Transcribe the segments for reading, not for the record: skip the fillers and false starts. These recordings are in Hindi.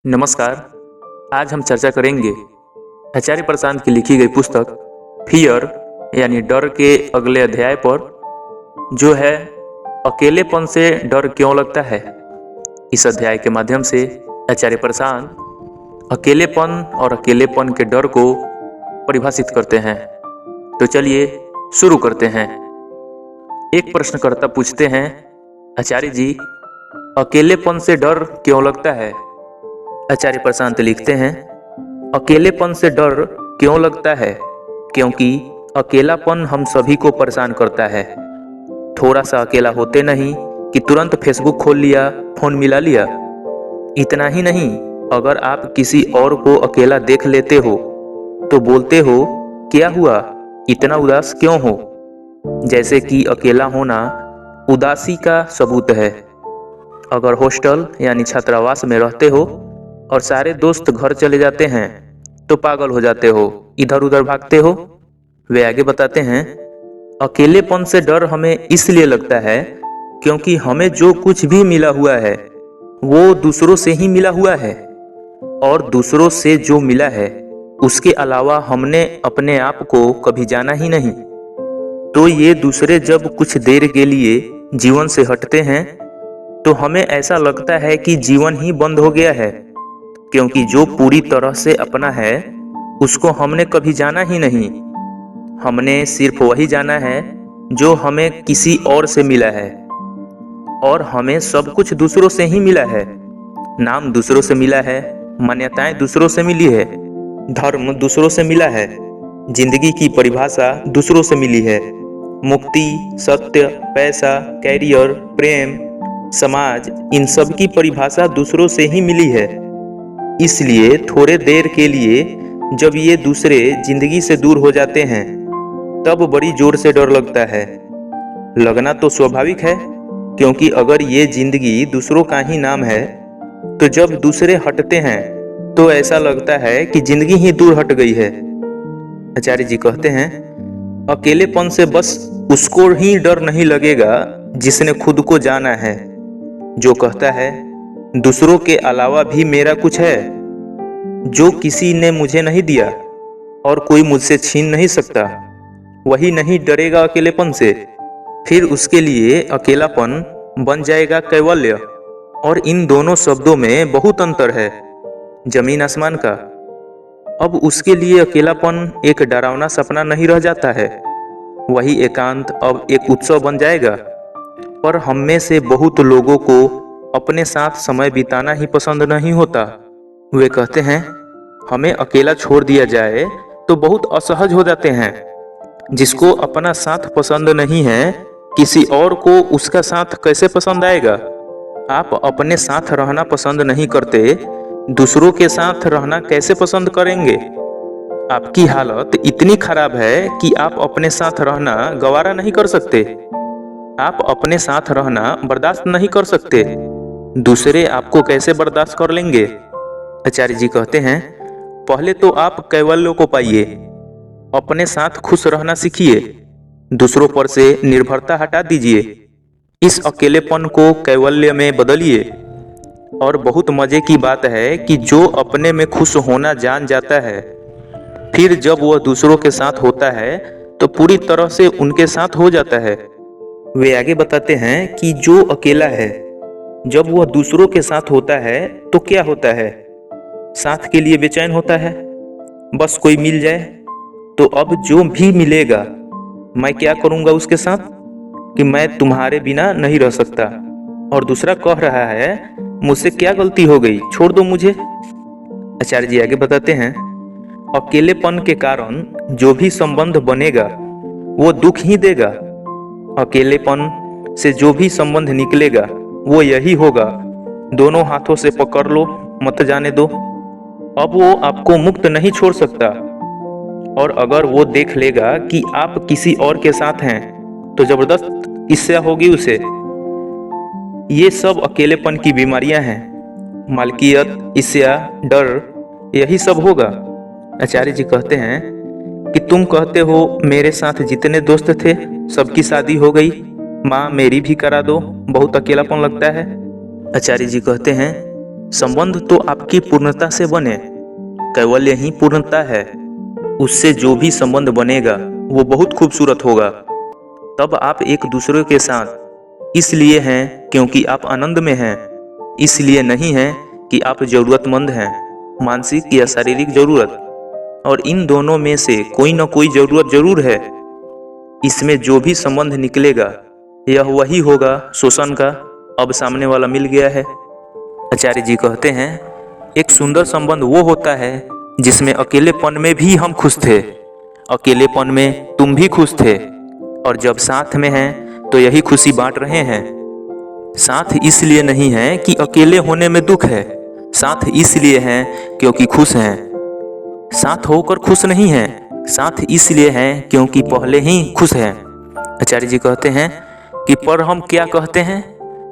नमस्कार। आज हम चर्चा करेंगे आचार्य प्रशांत की लिखी गई पुस्तक फियर यानी डर के अगले अध्याय पर, जो है अकेलेपन से डर क्यों लगता है। इस अध्याय के माध्यम से आचार्य प्रशांत अकेलेपन और अकेलेपन के डर को परिभाषित करते हैं। तो चलिए शुरू करते हैं। एक प्रश्नकर्ता पूछते हैं, आचार्य जी, अकेलेपन से डर क्यों लगता है। आचार्य प्रशांत लिखते हैं, अकेलेपन से डर क्यों लगता है क्योंकि अकेलापन हम सभी को परेशान करता है। थोड़ा सा अकेला होते नहीं कि तुरंत फेसबुक खोल लिया, फोन मिला लिया। इतना ही नहीं, अगर आप किसी और को अकेला देख लेते हो तो बोलते हो, क्या हुआ, इतना उदास क्यों हो। जैसे कि अकेला होना उदासी का सबूत है। अगर हॉस्टल यानी छात्रावास में रहते हो और सारे दोस्त घर चले जाते हैं तो पागल हो जाते हो, इधर उधर भागते हो। वे आगे बताते हैं, अकेलेपन से डर हमें इसलिए लगता है क्योंकि हमें जो कुछ भी मिला हुआ है वो दूसरों से ही मिला हुआ है, और दूसरों से जो मिला है उसके अलावा हमने अपने आप को कभी जाना ही नहीं। तो ये दूसरे जब कुछ देर के लिए जीवन से हटते हैं तो हमें ऐसा लगता है कि जीवन ही बंद हो गया है, क्योंकि जो पूरी तरह से अपना है उसको हमने कभी जाना ही नहीं। हमने सिर्फ वही जाना है जो हमें किसी और से मिला है, और हमें सब कुछ दूसरों से ही मिला है। नाम दूसरों से मिला है, मान्यताएं दूसरों से मिली है, धर्म दूसरों से मिला है, जिंदगी की परिभाषा दूसरों से मिली है। मुक्ति, सत्य, पैसा, कैरियर, प्रेम, समाज, इन सब की परिभाषा दूसरों से ही मिली है। इसलिए थोड़े देर के लिए जब ये दूसरे जिंदगी से दूर हो जाते हैं तब बड़ी जोर से डर लगता है। लगना तो स्वाभाविक है, क्योंकि अगर ये जिंदगी दूसरों का ही नाम है तो जब दूसरे हटते हैं तो ऐसा लगता है कि जिंदगी ही दूर हट गई है। आचार्य जी कहते हैं, अकेलेपन से बस उसको ही डर नहीं लगेगा जिसने खुद को जाना है, जो कहता है दूसरों के अलावा भी मेरा कुछ है जो किसी ने मुझे नहीं दिया और कोई मुझसे छीन नहीं सकता। वही नहीं डरेगा अकेलेपन से। फिर उसके लिए अकेलापन बन जाएगा कैवल्य। और इन दोनों शब्दों में बहुत अंतर है, जमीन आसमान का। अब उसके लिए अकेलापन एक डरावना सपना नहीं रह जाता है, वही एकांत अब एक उत्सव बन जाएगा। पर हम में से बहुत लोगों को अपने साथ समय बिताना ही पसंद नहीं होता। वे कहते हैं, हमें अकेला छोड़ दिया जाए तो बहुत असहज हो जाते हैं। जिसको अपना साथ पसंद नहीं है, किसी और को उसका साथ कैसे पसंद आएगा। आप अपने साथ रहना पसंद नहीं करते, दूसरों के साथ रहना कैसे पसंद करेंगे। आपकी हालत इतनी खराब है कि आप अपने साथ रहना गवारा नहीं कर सकते। आप अपने साथ रहना बर्दाश्त नहीं कर सकते, दूसरे आपको कैसे बर्दाश्त कर लेंगे। आचार्य जी कहते हैं, पहले तो आप कैवल्य को पाइए, अपने साथ खुश रहना सीखिए, दूसरों पर से निर्भरता हटा दीजिए, इस अकेलेपन को कैवल्य में बदलिए। और बहुत मजे की बात है कि जो अपने में खुश होना जान जाता है, फिर जब वह दूसरों के साथ होता है तो पूरी तरह से उनके साथ हो जाता है। वे आगे बताते हैं कि जो अकेला है, जब वह दूसरों के साथ होता है तो क्या होता है, साथ के लिए बेचैन होता है, बस कोई मिल जाए। तो अब जो भी मिलेगा मैं क्या करूंगा उसके साथ, कि मैं तुम्हारे बिना नहीं रह सकता। और दूसरा कह रहा है, मुझसे क्या गलती हो गई, छोड़ दो मुझे। आचार्य जी आगे बताते हैं, अकेलेपन के कारण जो भी संबंध बनेगा वो दुख ही देगा। अकेलेपन से जो भी संबंध निकलेगा वो यही होगा, दोनों हाथों से पकड़ लो, मत जाने दो। अब वो आपको मुक्त नहीं छोड़ सकता, और अगर वो देख लेगा कि आप किसी और के साथ हैं तो जबरदस्त ईर्ष्या होगी उसे। ये सब अकेलेपन की बीमारियां हैं, मालकियत, ईर्ष्या, डर, यही सब होगा। आचार्य जी कहते हैं कि तुम कहते हो मेरे साथ जितने दोस्त थे सबकी शादी हो गई, माँ मेरी भी करा दो, बहुत अकेलापन लगता है। आचार्य जी कहते हैं, संबंध तो आपकी पूर्णता से बने, कैवल्य ही पूर्णता है। उससे जो भी संबंध बनेगा वो बहुत खूबसूरत होगा। तब आप एक दूसरे के साथ इसलिए हैं क्योंकि आप आनंद में हैं, इसलिए नहीं हैं कि आप जरूरतमंद हैं, मानसिक या शारीरिक जरूरत। और इन दोनों में से कोई ना कोई जरूरत जरूर है। इसमें जो भी संबंध निकलेगा यह वही होगा शोषण का। अब सामने वाला मिल गया है। आचार्य जी कहते हैं, एक सुंदर संबंध वो होता है जिसमें अकेलेपन में भी हम खुश थे, अकेलेपन में तुम भी खुश थे, और जब साथ में हैं तो यही खुशी बांट रहे हैं। साथ इसलिए नहीं है कि अकेले होने में दुख है, साथ इसलिए हैं क्योंकि खुश हैं। साथ होकर खुश नहीं हैं, साथ इसलिए हैं क्योंकि पहले ही खुश हैं। आचार्य जी कहते हैं कि पर हम क्या कहते हैं,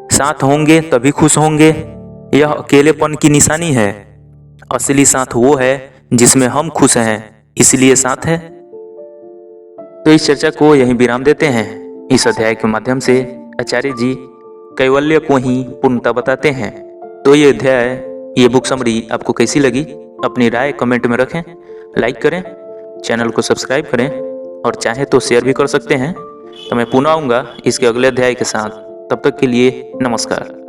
साथ होंगे तभी खुश होंगे, यह अकेलेपन की निशानी है। असली साथ वो है जिसमें हम खुश हैं, इसलिए साथ है। तो इस चर्चा को यहीं विराम देते हैं। इस अध्याय के माध्यम से आचार्य जी कैवल्य को ही पूर्णता बताते हैं। तो ये अध्याय, ये बुक समरी आपको कैसी लगी, अपनी राय कमेंट में रखें, लाइक करें, चैनल को सब्सक्राइब करें और चाहे तो शेयर भी कर सकते हैं। तो मैं पुनः आऊँगा इसके अगले अध्याय के साथ। तब तक के लिए नमस्कार।